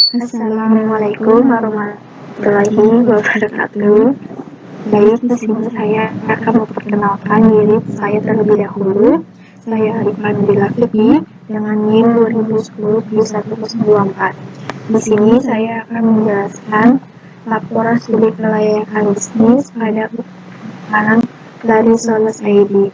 Assalamualaikum warahmatullahi wabarakatuh. Baik, di sini saya akan memperkenalkan diri saya terlebih dahulu. Saya Arif Andila Fikri dengan NIM 2010-7104. Di sini saya akan menjelaskan laporan studi kelayakan bisnis pada perusahaan dari Solus ID.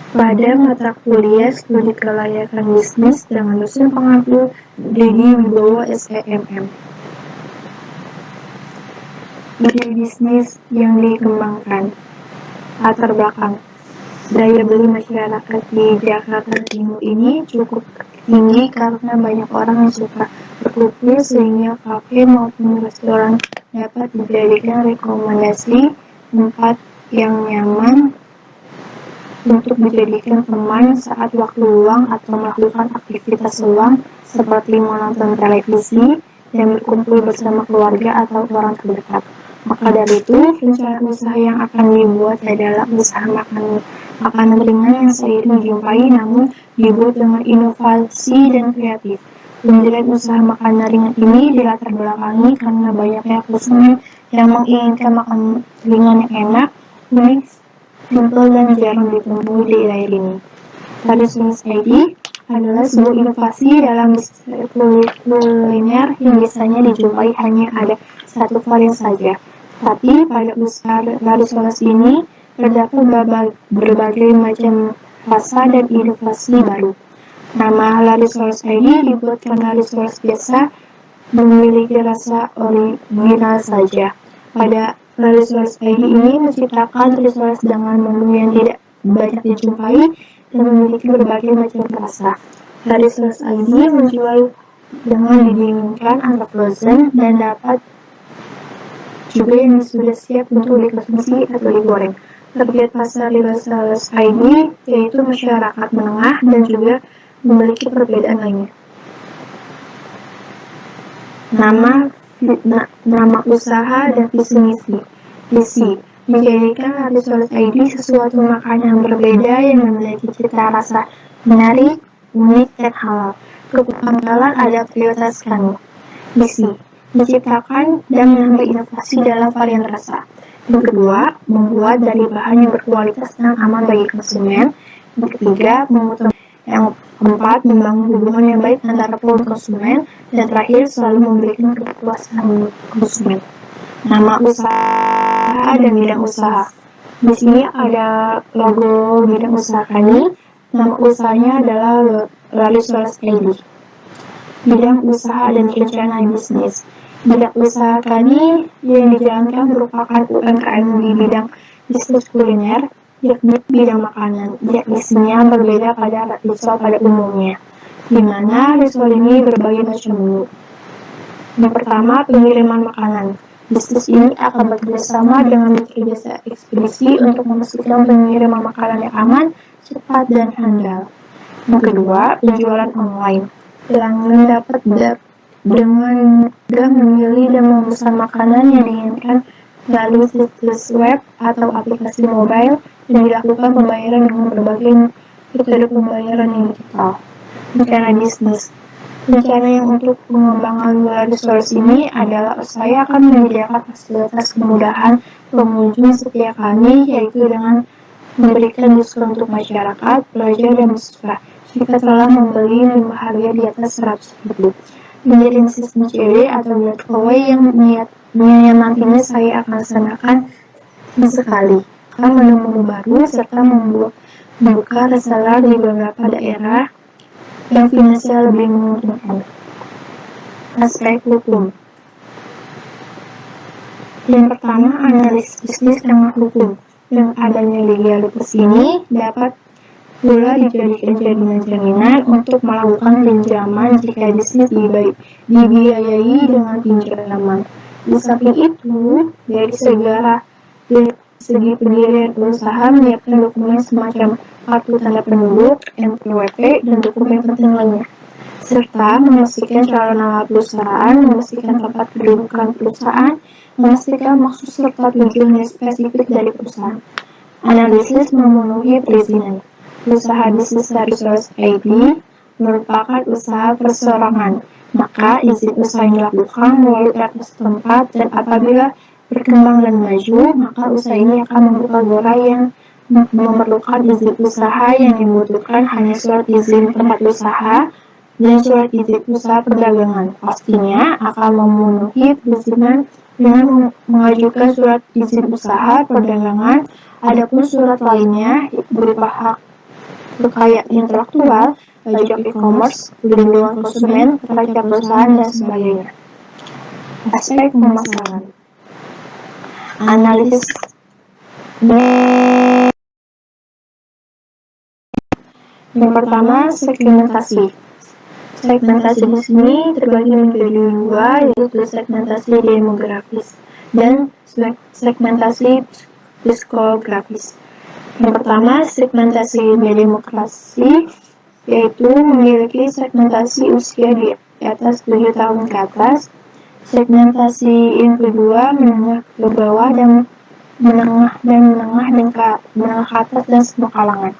Pada mata kuliah studi kelayakan bisnis dengan dosen pengampu Dedi Wibowo SEMM. Ide bisnis yang dikembangkan. Latar belakang. Daya beli masyarakat di Jakarta Timur ini cukup tinggi karena banyak orang yang suka berkumpul sehingga kafe maupun restoran dapat dijadikan rekomendasi tempat yang nyaman untuk dijadikan teman saat waktu luang atau melakukan aktivitas luang seperti menonton televisi dan berkumpul bersama keluarga atau orang terdekat. Maka dari itu, rencana usaha yang akan dibuat adalah usaha makanan ringan yang seiring dijumpai namun dibuat dengan inovasi dan kreatif. Pendirian usaha makanan ringan ini dilatar belakangi karena banyaknya konsumen yang menginginkan makanan ringan yang enak, unik, simple dan jarang ditemui di daerah ini. Solus ID adalah sebuah inovasi dalam bisnis kuliner yang biasanya dijumpai hanya ada satu varian saja. Tapi pada usaha Solus ini terdapat berbagai macam rasa dan inovasi baru. Nama Solus ID dibuat karena Solus biasa memiliki rasa original saja. Pada Solus ID ini menciptakan Solus dengan menu yang tidak banyak dijumpai dan memiliki berbagai macam rasa. Solus ID menjual dengan didinginkan atau frozen dan dapat juga yang sudah siap untuk dikonsumsi atau digoreng. Target pasar Solus ID yaitu masyarakat menengah dan juga memiliki perbedaan lainnya. Nama usaha dan visi misi. Visi menjadikan Solus ID sesuatu makanan berbeda yang memiliki cita rasa menarik, unik, dan halal. Kepangkalan ada prioritas kami. Misi menciptakan dan menambah inovasi dalam varian rasa. Yang kedua, membuat dari bahan yang berkualitas dan aman bagi konsumen. Yang ketiga, yang keempat, membangun hubungan yang baik antara pelaku konsumen. Dan terakhir, selalu memberikan kepuasan konsumen. Nama usaha dan bidang usaha. Di sini ada logo bidang usaha kami. Nama usahanya adalah Solus ID. Bidang usaha dan rencana bisnis. Bidang usaha kami yang dijalankan merupakan UMKM di bidang bisnis kuliner, yakni bidang makanan. Isinya berbeda pada risol pada umumnya, di mana risol ini berbagai macam menu. Yang pertama, pengiriman makanan. Bisnis ini akan bekerjasama dengan mitra jasa ekspedisi untuk memastikan pengiriman makanan yang aman, cepat, dan handal. Yang kedua, penjualan online. Pelanggan dapat dengan mudah memilih dan memesan makanan yang diinginkan melalui situs web atau aplikasi mobile dan dilakukan pembayaran dengan berbagai metode pembayaran yang digital. Rencana bisnis. Rencana yang untuk pengembangan Solus ini adalah saya akan menyediakan fasilitas kemudahan pengunjung setiap kami, yaitu dengan memberikan diskon untuk masyarakat, pelajar, dan mahasiswa jika telah membeli limbah harga di atas 100.000. Mengirim sistem CD atau giveaway yang nantinya saya akan laksanakan sekali. Akan menu-menu baru serta membuka reseller di beberapa daerah yang finansial lebih menguntungkan. Aspek hukum. Yang pertama, analisis bisnis dengan hukum. Yang adanya legalitas ini dapat pula dijadikan jaminan untuk melakukan pinjaman jika bisnis dibiayai dengan pinjaman. Di samping itu, dari segi pendirian usaha menyiapkan dokumen semacam kartu tanda penduduk, NPWP, dan dokumen penting lainnya, serta memastikan calon nama perusahaan, memastikan tempat kedudukan perusahaan, memastikan maksud serta tujuan yang spesifik dari perusahaan. Analisis memenuhi perizinan. Usaha bisnis Solus ID merupakan usaha perseorangan Maka izin usaha yang dilakukan melalui RT setempat, dan apabila berkembang dan maju, maka usaha ini akan membuka daerah yang memerlukan izin usaha yang dibutuhkan hanya surat izin tempat usaha dan surat izin usaha perdagangan. Pastinya akan memenuhi perizinan dengan mengajukan surat izin usaha perdagangan. Adapun surat lainnya berupa hak kekayaan intelektual, pajak e-commerce, perlindungan konsumen, neraca perusahaan, dan sebagainya. Aspek pemasaran. Analisis yang pertama, segmentasi. Segmentasi di sini terbagi menjadi dua, yaitu segmentasi demografis dan segmentasi psikografis. Yang pertama, segmentasi demografis, yaitu memiliki segmentasi usia di atas 7 tahun ke atas. Segmentasi yang kedua, menengah ke bawah dan menengah ke atas dan semua kalangan.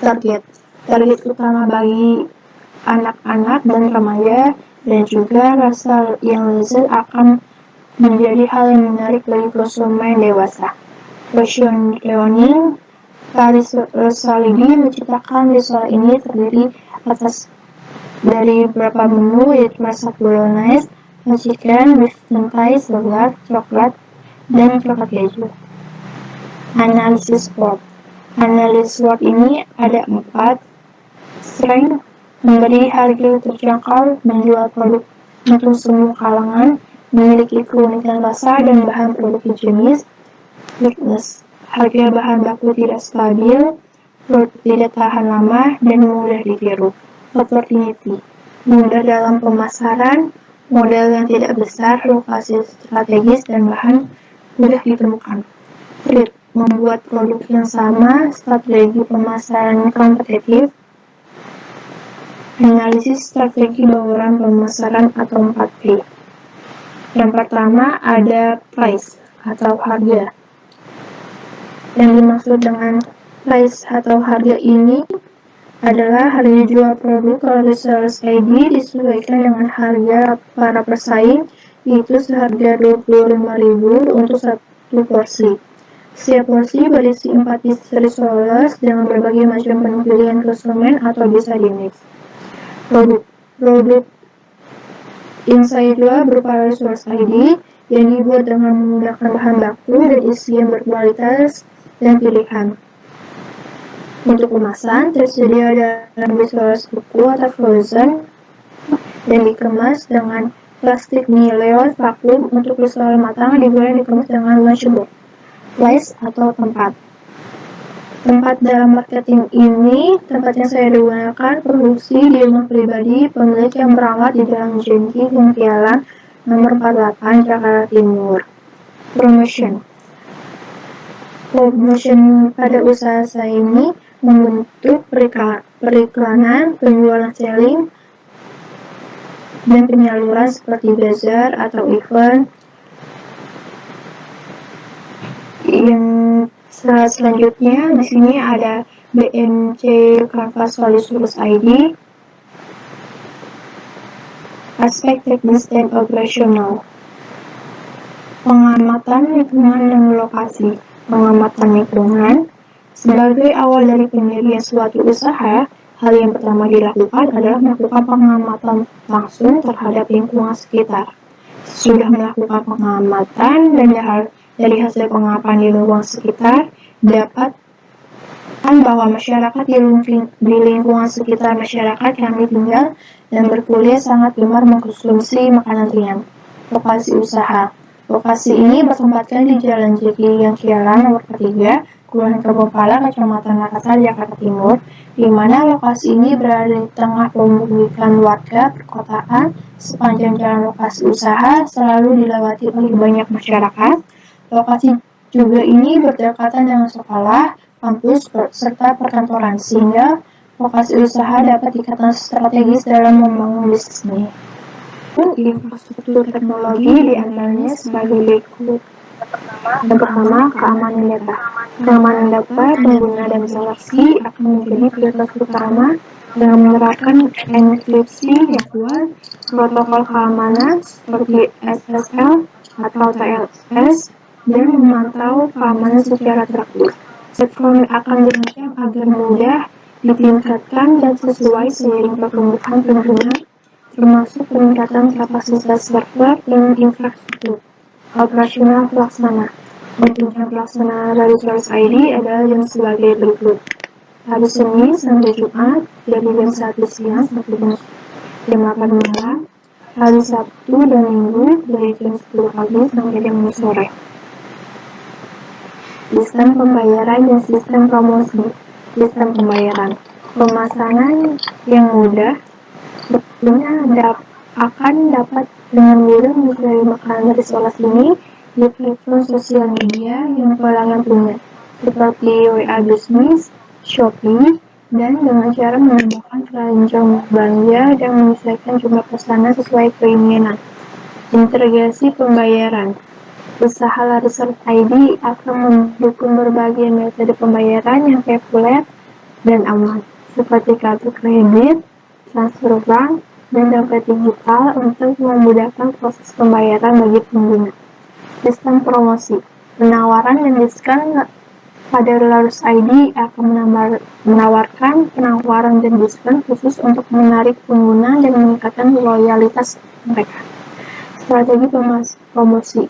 Target utama bagi anak-anak dan remaja dan juga rasa yang lezat akan menjadi hal yang menarik bagi konsumen dewasa. Positioning. Paris Rosalidi menciptakan visual ini terdiri dari beberapa menu, yaitu masak bolognese, chicken, beef tentai, segar, coklat, dan coklat keju. Analisis SWOT. Analisis SWOT ini ada 4. Strength, memberi harga terjangkau, menjual produk untuk semua kalangan, memiliki keunikan rasa dan bahan produk higienis. Weakness, harga bahan baku tidak stabil, tidak tahan lama, dan mudah ditiru. Opportunity, mudah dalam pemasaran, modal yang tidak besar, lokasi strategis, dan bahan mudah ditemukan. Threat, membuat produk yang sama, strategi pemasaran kompetitif. Analisis strategi bauran pemasaran atau 4P. Yang pertama ada price atau harga. Yang dimaksud dengan price atau harga ini adalah harga jual produk kalau resellers ID disesuaikan dengan harga para pesaing, yaitu seharga 25.000 untuk satu porsi. Setiap porsi berisi 4 pieces resellers dengan berbagai macam menu pilihan konsumen atau bisa di-mix. Produk yang saya jual berupa resellers ID yang dibuat dengan menggunakan bahan baku dan isi yang berkualitas dan pilihan. Untuk kemasan, tersedia dalam resellers beku atau frozen dan dikemas dengan plastik nilon vakum. Untuk reseller matang digoreng dikemas dengan lunchbox. Place atau tempat. Tempat dalam marketing ini, tempat yang saya gunakan produksi di rumah pribadi pemilik yang merawat di Jalan Jengki, Kuntialan, nomor 48, Jakarta Timur. Promotion pada usaha saya ini membentuk periklanan, penjualan selling, dan penyaluran seperti bazar atau event. Yang selanjutnya di sini ada BMC Canvas Solutions ID. Aspek teknis dan operasional. Pengamatan lingkungan dan lokasi. Pengamatan lingkungan sebagai awal dari pendirian suatu usaha, hal yang pertama dilakukan adalah melakukan pengamatan langsung terhadap lingkungan sekitar. Sudah melakukan pengamatan dan dari hasil pengamatan di lingkungan sekitar dapat bahwa masyarakat di lingkungan sekitar masyarakat kami tinggal dan berkuliah sangat gemar mengkonsumsi makanan ringan. Lokasi usaha. Lokasi ini bertempatkan di Jalan Jeki Yang Kialan nomor 3, Kelurahan Kebonpala, Kecamatan Makassar, Jakarta Timur, di mana lokasi ini berada di tengah pemukiman warga perkotaan. Sepanjang jalan lokasi usaha selalu dilewati oleh banyak masyarakat. Lokasi juga ini berdekatan dengan sekolah, kampus, serta perkantoran, sehingga lokasi usaha dapat dikatakan strategis dalam membangun bisnis ini. Infrastruktur teknologi diantaranya sebagai berikut. Yang pertama, keamanan data. Keamanan data pengguna dan transaksi akan menjadi prioritas utama dengan menerapkan enkripsi yang kuat, protokol keamanan seperti SSL atau TLS, dan memantau keamanan secara teratur. Platform akan dirancang agar mudah ditingkatkan dan sesuai seiring pertumbuhan pengguna, termasuk peningkatan kapasitas server dan infrastruktur. Operasional pelaksana. Untuk jam pelaksanaan dari Source ID adalah yang sebagai berikut. Hari Senin sampai Jumat dari jam 1 siang sampai jam 8 malam. Hari Sabtu dan Minggu dari jam 10 pagi sampai jam 6 sore. Sistem pembayaran dan sistem promosi. Sistem pembayaran. Pemasangan yang mudah tentunya akan dapat dengan mudah mencari makanan dari Solas ini di platform sosial media yang pelanggan punya, seperti WA Business, Shopee, dan dengan cara menambahkan keranjang belanja dan menyesuaikan jumlah pesanan sesuai keinginan. Integrasi pembayaran. Usaha Larisers ID akan mendukung berbagai metode pembayaran yang populer dan aman, seperti kartu kredit, transfer bank, dan dompet digital untuk memudahkan proses pembayaran bagi pengguna. Sistem promosi. Penawaran dan diskon pada Larisers ID akan menawarkan penawaran dan diskon khusus untuk menarik pengguna dan meningkatkan loyalitas mereka. Strategi promosi.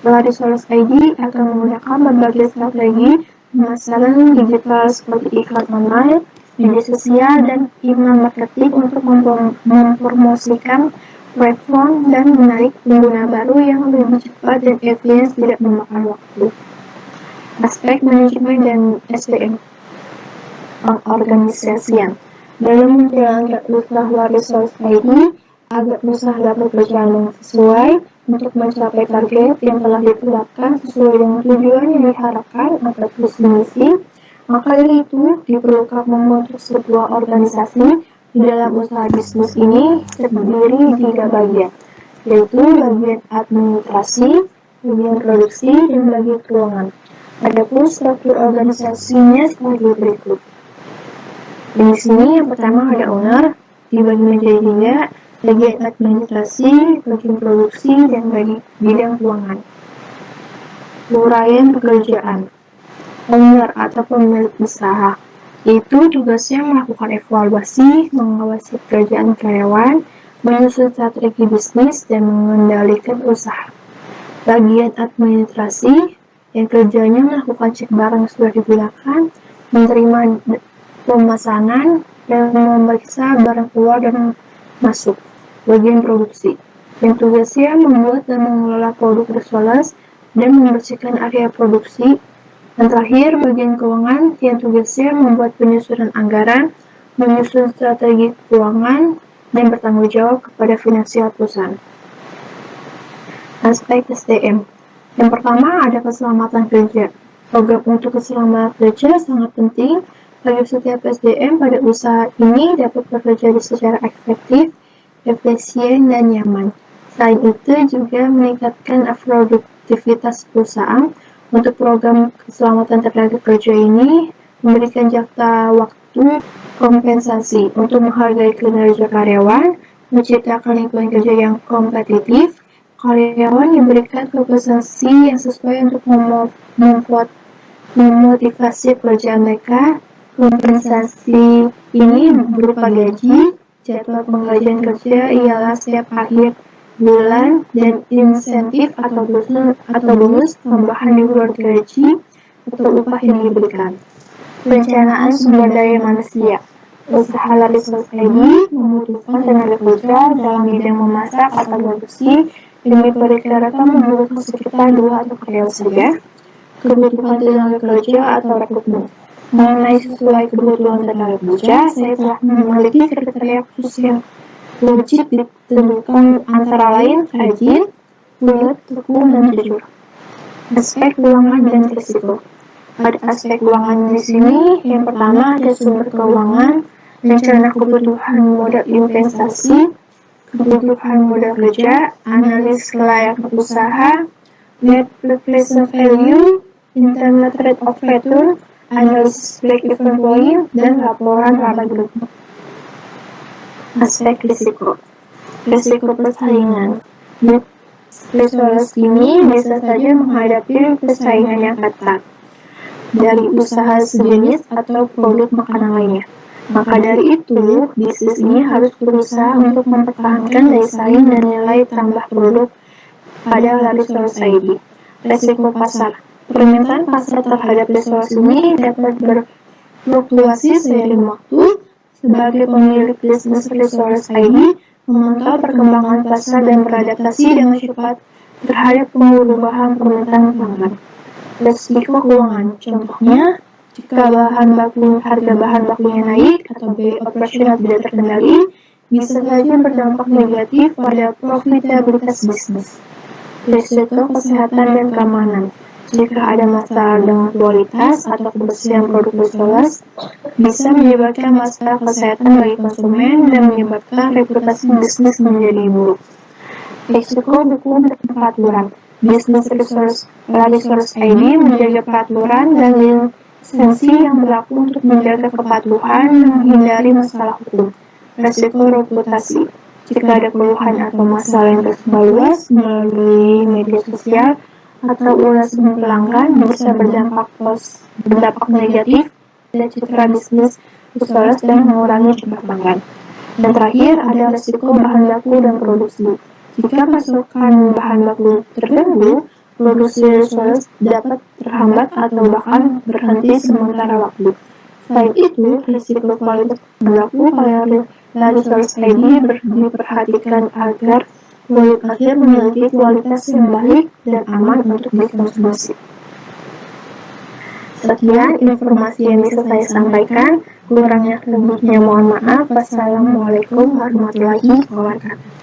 Larisers ID akan menggunakan berbagai strategi pemasaran digital seperti iklan online, media sosial, dan email marketing untuk mempromosikan platform dan menarik pengguna baru yang lebih cepat dan efisien, tidak memakan waktu. Aspek manajemen dan SDM. Pengorganisasian. Dalam menjalankan usaha Larisers ID, agar usaha dapat berjalan dengan sesuai untuk mencapai target yang telah ditetapkan sesuai dengan tujuan yang diharapkan atau visi misi, maka dari itu diperlukan membentuk sebuah organisasi. Di dalam usaha bisnis ini terdiri 3 bagian, yaitu bagian administrasi, bagian produksi, dan bagian keuangan. Adapun struktur organisasinya sebagai berikut. Di sini yang pertama ada owner, dibagi menjadi 3, bagian administrasi, bagian produksi, dan bidang keuangan. Uraian pekerjaan. Owner atau pemilik usaha itu tugasnya melakukan evaluasi, mengawasi pekerjaan karyawan, menyusun strategi bisnis, dan mengendalikan usaha. Bagian administrasi yang kerjanya melakukan cek barang yang sudah digunakan, menerima pemesanan, dan memeriksa barang keluar dan masuk. Bagian produksi yang tugasnya membuat dan mengelola produk Solas dan membersihkan area produksi. Dan terakhir, bagian keuangan yang tugasnya membuat penyusunan anggaran, menyusun strategi keuangan, dan bertanggung jawab kepada finansial perusahaan. Aspek SDM. Yang pertama ada keselamatan kerja. Program untuk keselamatan kerja sangat penting bagi setiap SDM pada usaha ini dapat bekerja secara efektif, efisien, dan nyaman. Selain itu juga meningkatkan produktivitas perusahaan. Untuk program keselamatan tenaga kerja ini memberikan jatah waktu kompensasi untuk menghargai kinerja karyawan, menciptakan lingkungan kerja yang kompetitif. Karyawan diberikan kompensasi yang sesuai untuk memotivasi pekerjaan mereka. Kompensasi ini berupa gaji, jadwal penggajian kerja ialah setiap akhir bulan, dan insentif atau bonus tambahan di luar gaji atau upah yang diberikan. Perencanaan sumber daya manusia. Usaha Larisers ID membutuhkan tenaga kerja dalam bidang memasak atau produksi yang diperkirakan membutuhkan sekitar 2 atau karyawan saja. Kebutuhan tenaga kerja atau rekrutmen. Mengenai sesuai kebutuhan tenaga kerja, saya telah memiliki kriteria khusus yang wajib ditentukan, antara lain rajin, ulet, tekun, dan jujur. Aspek keuangan dan risiko. Pada aspek keuangan di sini, yang pertama ada sumber keuangan, rencana kebutuhan modal investasi, kebutuhan modal kerja, analis kelayakan usaha, net replacement value, internal rate of return, analisis break-even point, dan laporan laba grup. Aspek risiko. Risiko persaingan. Research ini bisa saja menghadapi persaingan yang ketat dari usaha sejenis atau produk makanan lainnya. Maka dari itu, bisnis ini harus berusaha untuk mempertahankan daya saing dan nilai tambah produk pada Resource ID. Resiko pasar. Permintaan pasar terhadap resource ini dapat berfluktuasi seiring waktu. Sebagai pemilik bisnis Resource ID, memantau perkembangan pasar dan beradaptasi dengan cepat terhadap perubahan permintaan pelanggan. Risiko keuangan, contohnya, jika harga bahan bakunya naik atau biaya operasional tidak terkendali, bisa saja berdampak negatif pada profitabilitas bisnis. Risiko kesehatan dan keamanan. Jika ada masalah dengan kualitas atau kebersihan produk Resource, bisa menyebabkan masalah kesehatan bagi konsumen dan menyebabkan reputasi bisnis menjadi buruk. Risiko hukum dan peraturan. Bisnis Resource ID menjaga peraturan dan lisensi yang berlaku untuk menjaga kepatuhan dan menghindari masalah hukum. Risiko reputasi. Jika ada keluhan atau masalah yang tersebar luas melalui media sosial atau ulasan pelanggan, bisa berdampak negatif pada citra bisnis Resource dan mengurangi jumlah pelanggan. Dan terakhir, ada risiko bahan baku dan produksi. Jika pasokan bahan baku terganggu, produksi Resource dapat terhambat atau bahkan berhenti sementara waktu. Selain itu, risiko kualitas berlaku pada Resource ID diperhatikan agar produk akhir memiliki kualitas yang baik dan aman untuk dikonsumsi. Sekian informasi yang bisa saya sampaikan. Kurangnya lebihnya mohon maaf. Wassalamualaikum warahmatullahi wabarakatuh.